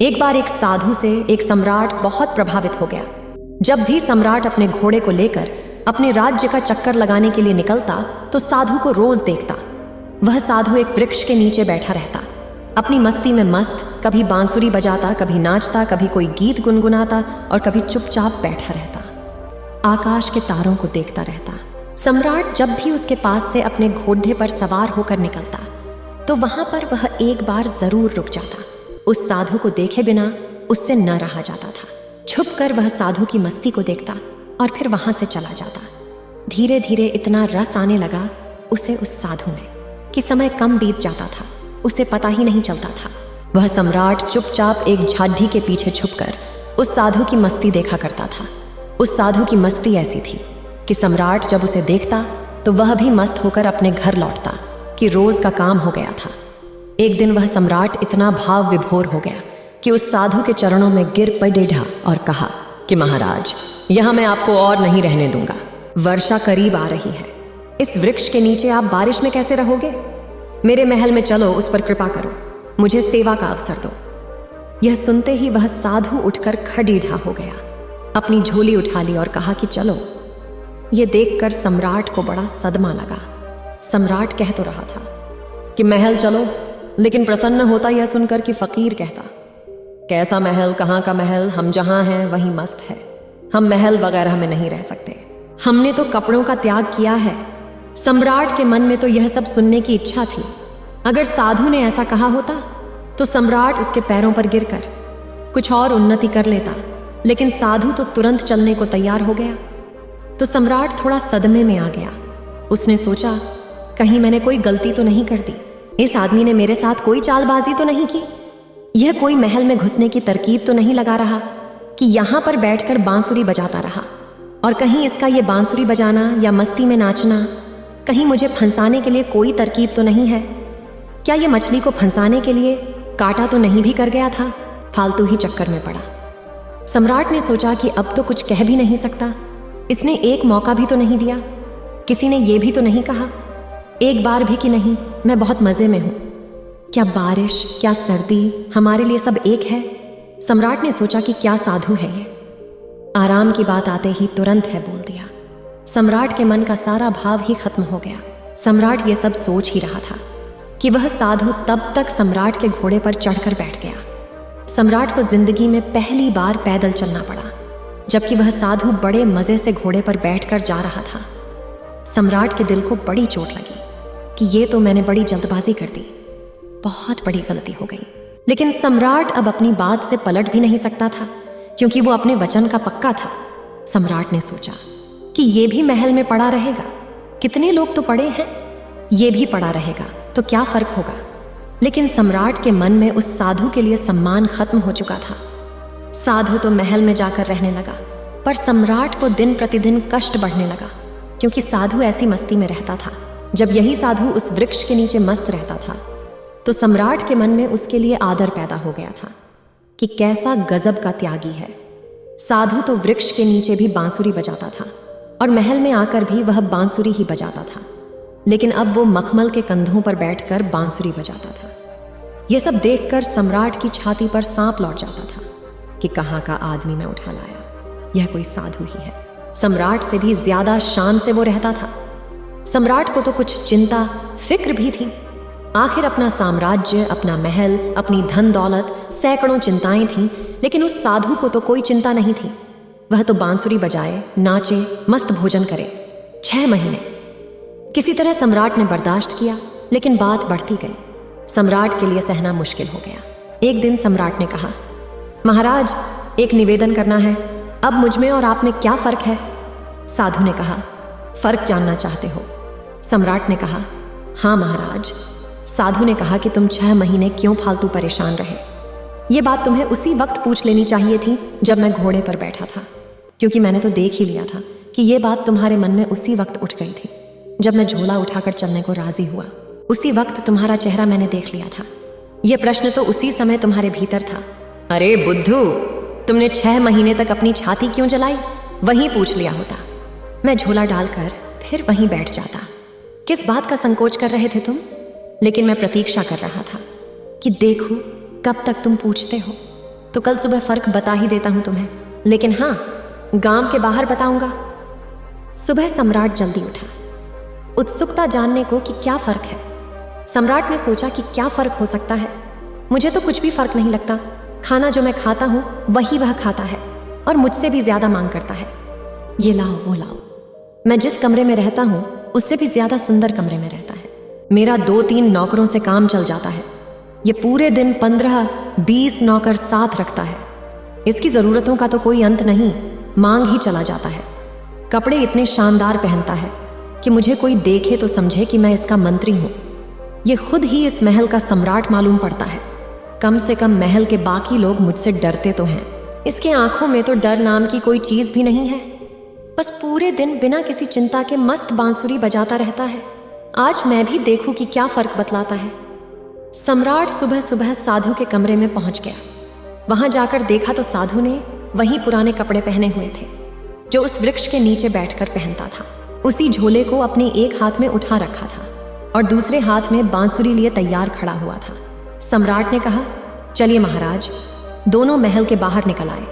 एक बार एक साधु से एक सम्राट बहुत प्रभावित हो गया। जब भी सम्राट अपने घोड़े को लेकर अपने राज्य का चक्कर लगाने के लिए निकलता तो साधु को रोज देखता। वह साधु एक वृक्ष के नीचे बैठा रहता, अपनी मस्ती में मस्त, कभी बांसुरी बजाता, कभी नाचता, कभी कोई गीत गुनगुनाता और कभी चुपचाप बैठा रहता। आकाश के तारों को देखता रहता। सम्राट जब भी उसके पास से अपने घोड़े पर सवार होकर निकलता तो वहां पर वह एक बार जरूर रुक जाता। उस साधु को देखे बिना उससे न रहा जाता था। छुपकर वह साधु की मस्ती को देखता और फिर वहां से चला जाता। धीरे धीरे इतना रस आने लगा उसे उस साधु में कि समय कम बीत जाता था, उसे पता ही नहीं चलता था। वह सम्राट चुपचाप एक झाड़ी के पीछे छुपकर उस साधु की मस्ती देखा करता था। उस साधु की मस्ती ऐसी थी कि सम्राट जब उसे देखता तो वह भी मस्त होकर अपने घर लौटता कि रोज का काम हो गया था। एक दिन वह सम्राट इतना भाव विभोर हो गया कि उस साधु के चरणों में गिर पड़ेढ़ा और कहा कि महाराज, यहां मैं आपको और नहीं रहने दूंगा। वर्षा करीब आ रही है, इस वृक्ष के नीचे आप बारिश में कैसे रहोगे? मेरे महल में चलो, उस पर कृपा करो, मुझे सेवा का अवसर दो। यह सुनते ही वह साधु उठकर खड़ीढ़ा हो गया, अपनी झोली उठा ली और कहा कि चलो। यह देखकर सम्राट को बड़ा सदमा लगा। सम्राट कह तो रहा था कि महल चलो, लेकिन प्रसन्न होता यह सुनकर कि फकीर कहता, कैसा महल, कहाँ का महल, हम जहां हैं वहीं मस्त है, हम महल वगैरह में नहीं रह सकते, हमने तो कपड़ों का त्याग किया है। सम्राट के मन में तो यह सब सुनने की इच्छा थी। अगर साधु ने ऐसा कहा होता तो सम्राट उसके पैरों पर गिरकर कुछ और उन्नति कर लेता, लेकिन साधु तो तुरंत चलने को तैयार हो गया। तो सम्राट थोड़ा सदमे में आ गया। उसने सोचा, कहीं मैंने कोई गलती तो नहीं कर दी, इस आदमी ने मेरे साथ कोई चालबाजी तो नहीं की, यह कोई महल में घुसने की तरकीब तो नहीं लगा रहा कि यहां पर बैठकर बांसुरी बजाता रहा, और कहीं इसका ये बांसुरी बजाना या मस्ती में नाचना कहीं मुझे फंसाने के लिए कोई तरकीब तो नहीं है? क्या ये मछली को फंसाने के लिए काटा तो नहीं भी कर गया था? फालतू ही चक्कर में पड़ा। सम्राट ने सोचा कि अब तो कुछ कह भी नहीं सकता, इसने एक मौका भी तो नहीं दिया, किसी ने ये भी तो नहीं कहा एक बार भी कि नहीं, मैं बहुत मजे में हूं। क्या बारिश, क्या सर्दी, हमारे लिए सब एक है। सम्राट ने सोचा कि क्या साधु है ये, आराम की बात आते ही तुरंत है बोल दिया। सम्राट के मन का सारा भाव ही खत्म हो गया। सम्राट ये सब सोच ही रहा था कि वह साधु तब तक सम्राट के घोड़े पर चढ़कर बैठ गया। सम्राट को जिंदगी में पहली बार पैदल चलना पड़ा, जबकि वह साधु बड़े मजे से घोड़े पर बैठकर जा रहा था। सम्राट के दिल को बड़ी चोट लगी कि ये तो मैंने बड़ी जल्दबाजी कर दी, बहुत बड़ी गलती हो गई। लेकिन सम्राट अब अपनी बात से पलट भी नहीं सकता था, क्योंकि वो अपने वचन का पक्का था। सम्राट ने सोचा कि ये भी महल में पड़ा रहेगा, कितने लोग तो पड़े हैं, ये भी पड़ा रहेगा तो क्या फर्क होगा। लेकिन सम्राट के मन में उस साधु के लिए सम्मान खत्म हो चुका था। साधु तो महल में जाकर रहने लगा, पर सम्राट को दिन प्रतिदिन कष्ट बढ़ने लगा, क्योंकि साधु ऐसी मस्ती में रहता था। जब यही साधु उस वृक्ष के नीचे मस्त रहता था तो सम्राट के मन में उसके लिए आदर पैदा हो गया था कि कैसा गजब का त्यागी है। साधु तो वृक्ष के नीचे भी बांसुरी बजाता था और महल में आकर भी वह बांसुरी ही बजाता था, लेकिन अब वो मखमल के कंधों पर बैठकर बांसुरी बजाता था। यह सब देखकर सम्राट की छाती पर सांप लौट जाता था कि कहाँ का आदमी मैं उठा लाया, यह कोई साधु ही है। सम्राट से भी ज्यादा शान से वो रहता था। सम्राट को तो कुछ चिंता फिक्र भी थी। आखिर अपना साम्राज्य, अपना महल, अपनी धन दौलत, सैकड़ों चिंताएं थीं, लेकिन उस साधु को तो कोई चिंता नहीं थी। वह तो बांसुरी बजाए, नाचे, मस्त भोजन करे। 6 महीने किसी तरह सम्राट ने बर्दाश्त किया, लेकिन बात बढ़ती गई। सम्राट के लिए सहना मुश्किल हो गया। एक दिन सम्राट ने कहा, महाराज, एक निवेदन करना है, अब मुझ में और आप में क्या फर्क है? साधु ने कहा, फर्क जानना चाहते हो? सम्राट ने कहा, हाँ महाराज। साधु ने कहा कि तुम 6 महीने क्यों फालतू परेशान रहे? ये बात तुम्हें उसी वक्त पूछ लेनी चाहिए थी जब मैं घोड़े पर बैठा था, क्योंकि मैंने तो देख ही लिया था कि ये बात तुम्हारे मन में उसी वक्त उठ गई थी जब मैं झोला उठाकर चलने को राजी हुआ। उसी वक्त तुम्हारा चेहरा मैंने देख लिया था। यह प्रश्न तो उसी समय तुम्हारे भीतर था। अरे बुद्धू, तुमने 6 महीने तक अपनी छाती क्यों जलाई? वहीं पूछ लिया होता, मैं झोला डालकर फिर वहीं बैठ जाता। किस बात का संकोच कर रहे थे तुम? लेकिन मैं प्रतीक्षा कर रहा था कि देखूं कब तक तुम पूछते हो। तो कल सुबह फर्क बता ही देता हूं तुम्हें, लेकिन हाँ, गांव के बाहर बताऊंगा। सुबह सम्राट जल्दी उठा, उत्सुकता जानने को कि क्या फर्क है। सम्राट ने सोचा कि क्या फर्क हो सकता है। मुझे तो कुछ भी फर्क नहीं लगता। खाना जो मैं खाता हूं वही वह खाता है और मुझसे भी ज्यादा मांग करता है। ये लाओ वो लाओ। मैं जिस कमरे में रहता हूं उससे भी ज्यादा सुंदर कमरे में रहता है। मेरा 2-3 नौकरों से काम चल जाता है। ये पूरे दिन 15-20 नौकर साथ रखता है। इसकी जरूरतों का तो कोई अंत नहीं, मांग ही चला जाता है। कपड़े इतने शानदार पहनता है कि मुझे कोई देखे तो समझे कि मैं इसका मंत्री हूं। ये खुद ही इस महल का सम्राट मालूम पड़ता है। कम से कम महल के बाकी लोग मुझसे डरते तो हैं। इसके आंखों में तो डर नाम की कोई चीज भी नहीं है। बस पूरे दिन बिना किसी चिंता के मस्त बांसुरी बजाता रहता है। आज मैं भी देखूं कि क्या फर्क बतलाता है। सम्राट सुबह सुबह साधु के कमरे में पहुंच गया। वहां जाकर देखा तो साधु ने वही पुराने कपड़े पहने हुए थे जो उस वृक्ष के नीचे बैठकर पहनता था। उसी झोले को अपने एक हाथ में उठा रखा था और दूसरे हाथ में बांसुरी लिए तैयार खड़ा हुआ था। सम्राट ने कहा, चलिए महाराज। दोनों महल के बाहर निकल आए।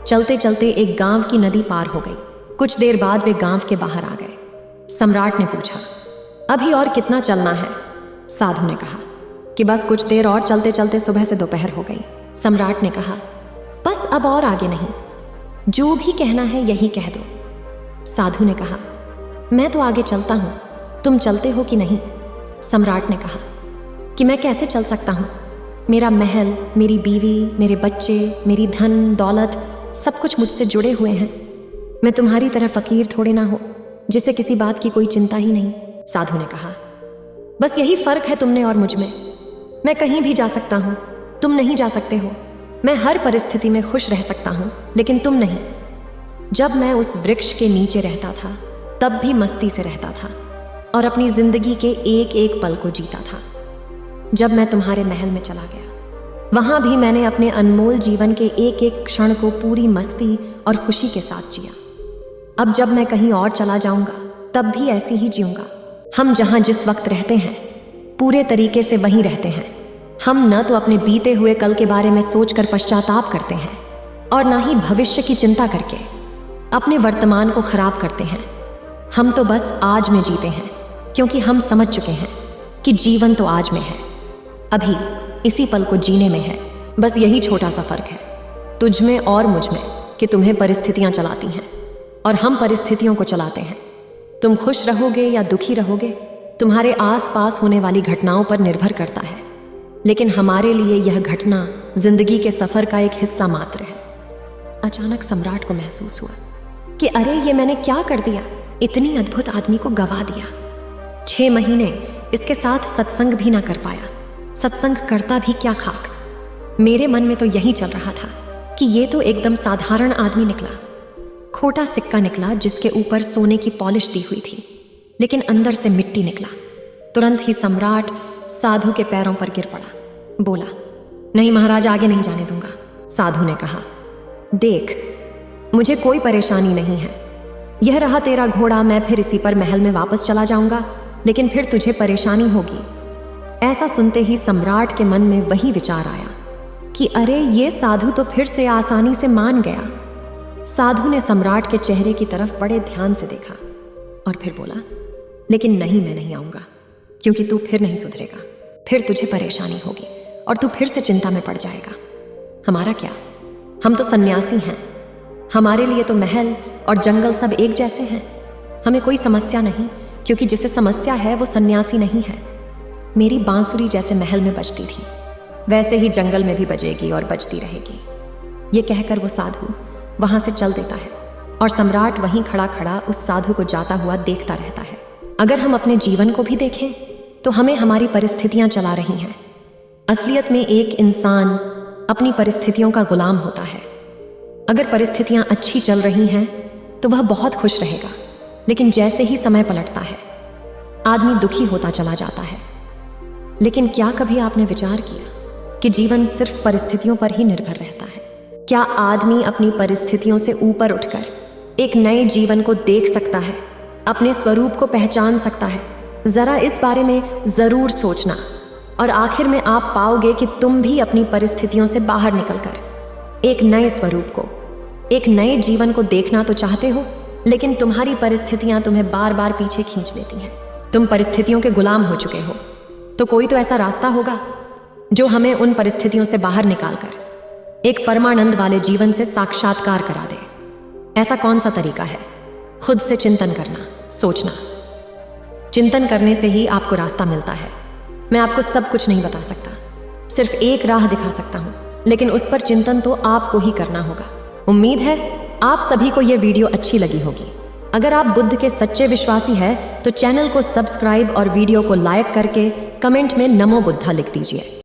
चलते चलते एक गांव की नदी पार हो गई। कुछ देर बाद वे गांव के बाहर आ गए। सम्राट ने पूछा, अभी और कितना चलना है? साधु ने कहा कि बस कुछ देर और चलते चलते सुबह से दोपहर हो गई। सम्राट ने कहा, बस अब और आगे नहीं, जो भी कहना है यही कह दो। साधु ने कहा, मैं तो आगे चलता हूं, तुम चलते हो कि नहीं? सम्राट ने कहा कि मैं कैसे चल सकता हूं? मेरा महल, मेरी बीवी, मेरे बच्चे, मेरी धन दौलत सब कुछ मुझसे जुड़े हुए हैं। मैं तुम्हारी तरह फकीर थोड़े ना हो जिसे किसी बात की कोई चिंता ही नहीं। साधु ने कहा, बस यही फर्क है तुमने और मुझ में। मैं कहीं भी जा सकता हूं, तुम नहीं जा सकते हो। मैं हर परिस्थिति में खुश रह सकता हूं, लेकिन तुम नहीं। जब मैं उस वृक्ष के नीचे रहता था तब भी मस्ती से रहता था और अपनी जिंदगी के एक एक पल को जीता था। जब मैं तुम्हारे महल में चला गया वहां भी मैंने अपने अनमोल जीवन के एक एक क्षण को पूरी मस्ती और खुशी के साथ जिया। अब जब मैं कहीं और चला जाऊंगा तब भी ऐसी ही जीऊंगा। हम जहां जिस वक्त रहते हैं पूरे तरीके से वहीं रहते हैं। हम न तो अपने बीते हुए कल के बारे में सोचकर पश्चाताप करते हैं और ना ही भविष्य की चिंता करके अपने वर्तमान को खराब करते हैं। हम तो बस आज में जीते हैं, क्योंकि हम समझ चुके हैं कि जीवन तो आज में है, अभी इसी पल को जीने में है। बस यही छोटा सा फर्क है तुझ में और मुझ में कि तुम्हें परिस्थितियां चलाती हैं और हम परिस्थितियों को चलाते हैं। तुम खुश रहोगे या दुखी रहोगे तुम्हारे आसपास होने वाली घटनाओं पर निर्भर करता है, लेकिन हमारे लिए यह घटना जिंदगी के सफर का एक हिस्सा मात्र है। अचानक सम्राट को महसूस हुआ कि अरे ये मैंने क्या कर दिया, इतनी अद्भुत आदमी को गवा दिया। 6 महीने इसके साथ सत्संग भी ना कर पाया। सत्संग करता भी क्या खाक। मेरे मन में तो यही चल रहा था कि ये तो एकदम साधारण आदमी निकला, खोटा सिक्का निकला जिसके ऊपर सोने की पॉलिश दी हुई थी, लेकिन अंदर से मिट्टी निकला। तुरंत ही सम्राट साधु के पैरों पर गिर पड़ा। बोला, नहीं महाराज, आगे नहीं जाने दूंगा। साधु ने कहा, देख मुझे कोई परेशानी नहीं है। यह रहा तेरा घोड़ा, मैं फिर इसी पर महल में वापस चला जाऊंगा, लेकिन फिर तुझे परेशानी होगी। ऐसा सुनते ही सम्राट के मन में वही विचार आया कि अरे ये साधु तो फिर से आसानी से मान गया। साधु ने सम्राट के चेहरे की तरफ बड़े ध्यान से देखा और फिर बोला, लेकिन नहीं, मैं नहीं आऊंगा, क्योंकि तू फिर नहीं सुधरेगा। फिर तुझे परेशानी होगी और तू फिर से चिंता में पड़ जाएगा। हमारा क्या, हम तो सन्यासी हैं। हमारे लिए तो महल और जंगल सब एक जैसे हैं। हमें कोई समस्या नहीं, क्योंकि जिसे समस्या है वो सन्यासी नहीं है। मेरी बांसुरी जैसे महल में बजती थी वैसे ही जंगल में भी बजेगी और बजती रहेगी। ये कहकर वो साधु वहां से चल देता है और सम्राट वहीं खड़ा खड़ा उस साधु को जाता हुआ देखता रहता है। अगर हम अपने जीवन को भी देखें तो हमें हमारी परिस्थितियां चला रही हैं। असलियत में एक इंसान अपनी परिस्थितियों का गुलाम होता है। अगर परिस्थितियां अच्छी चल रही हैं तो वह बहुत खुश रहेगा, लेकिन जैसे ही समय पलटता है आदमी दुखी होता चला जाता है। लेकिन क्या कभी आपने विचार किया कि जीवन सिर्फ परिस्थितियों पर ही निर्भर रहता है? क्या आदमी अपनी परिस्थितियों से ऊपर उठकर एक नए जीवन को देख सकता है, अपने स्वरूप को पहचान सकता है? जरा इस बारे में जरूर सोचना और आखिर में आप पाओगे कि तुम भी अपनी परिस्थितियों से बाहर निकलकर एक नए स्वरूप को, एक नए जीवन को देखना तो चाहते हो, लेकिन तुम्हारी परिस्थितियां तुम्हें बार बार पीछे खींच लेती हैं। तुम परिस्थितियों के गुलाम हो चुके हो। तो कोई तो ऐसा रास्ता होगा जो हमें उन परिस्थितियों से बाहर निकालकर एक परमानंद वाले जीवन से साक्षात्कार करा दे। ऐसा कौन सा तरीका है? खुद से चिंतन करना, सोचना। चिंतन करने से ही आपको रास्ता मिलता है। मैं आपको सब कुछ नहीं बता सकता, सिर्फ एक राह दिखा सकता हूं, लेकिन उस पर चिंतन तो आपको ही करना होगा। उम्मीद है आप सभी को यह वीडियो अच्छी लगी होगी। अगर आप बुद्ध के सच्चे विश्वासी हैं तो चैनल को सब्सक्राइब और वीडियो को लाइक करके कमेंट में नमो बुद्धा लिख दीजिए।